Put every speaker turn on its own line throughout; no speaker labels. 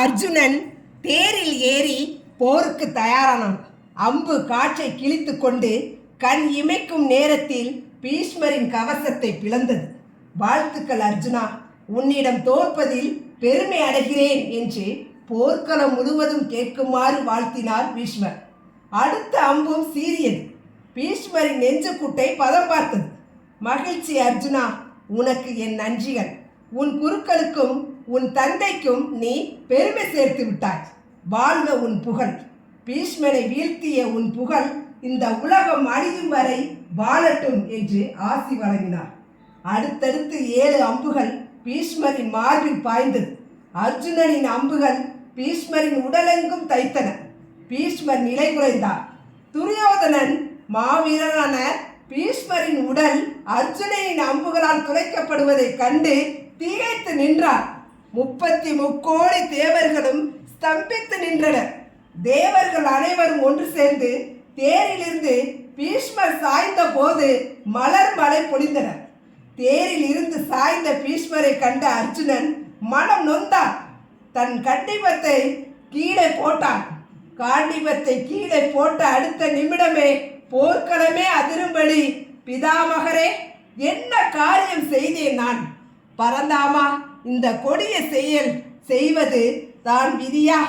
அர்ஜுனன் தேரில் ஏறி போருக்கு தயாரானான். அம்பு காற்றை கிழித்து கொண்டு கண் இமைக்கும் நேரத்தில் பீஷ்மரின் கவசத்தை பிளந்தது. வாழ்த்துக்கள் அர்ஜுனா, உன்னிடம் தோற்பதில் பெருமை அடைகிறேன் என்று போர்க்களம் முழுவதும் கேட்குமாறு வாழ்த்தினார் பீஷ்மர். அடுத்த அம்பும் சீறியது. பீஷ்மரின் நெஞ்சுக்குட்டை பதம் பார்த்தது. மகிழ்ச்சி அர்ஜுனா, உனக்கு என் நன்றிகள். உன் குருக்களுக்கும் உன் தந்தைக்கும் நீ பெருமை சேர்த்து விட்டாய். வாழ்க உன் புகழ். பீஷ்மரை வீழ்த்திய உன் புகழ் இந்த உலகம் அழியும் வரை வாழட்டும் என்று ஆசி வழங்கினார். அடுத்தடுத்து 7 அம்புகள் பீஷ்மரின் மார்பில் பாய்ந்தது. அர்ஜுனனின் அம்புகள் பீஷ்மரின் உடலெங்கும் தைத்தன. பீஷ்மர் நிலை குறைந்தார். துரியோதனன் மாவீரனான பீஷ்மரின் உடல் அர்ஜுனனின் அம்புகளால் துளைக்கப்படுவதை கண்டு திகைத்து நின்றார். 33 கோடி தேவர்களும் ஸ்தம்பித்து நின்றனர். தேவர்கள் அனைவரும் ஒன்று சேர்ந்து தேரிலிருந்து பீஷ்மர் சாய்ந்த போது மலர் மழை பொழிந்தனர். தேரில் இருந்து சாய்ந்த பீஷ்மரை கண்ட அர்ஜுனன் மனம் நொந்தார். தன் கண்டிபத்தை கீழே போட்டான். காண்டிபத்தை கீழே போட்ட அடுத்த நிமிடமே போர்க்களமே அதிரும்படி, பிதாமகரே, என்ன காரியம் செய்தேன் நான்? பரந்தாமா, இந்த கொடிய செயல் செய்வது தான் விதியா?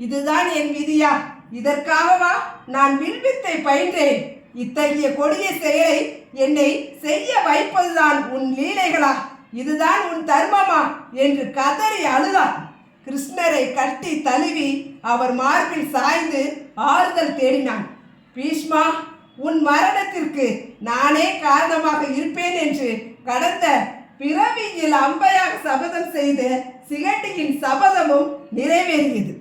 இதுதான் என் விதியா? இதற்காகவா நான் வில்வித்தை பயின்றேன்? இத்தகைய கொடிய செயலை என்னை செய்ய வைப்பதுதான் உன் லீலைகளா? இதுதான் உன் தர்மமா என்று கதறி அழுதார். கிருஷ்ணரை கட்டி தழுவி அவர் மார்பில் சாய்ந்து ஆறுதல் தேடினான். பீஷ்மா, உன் மரணத்திற்கு நானே காரணமாக இருப்பேன் என்று கடந்த பிறவியில் அம்பையாக சபதம் செய்த சிகண்டியின் சபதமும் நிறைவேறியது.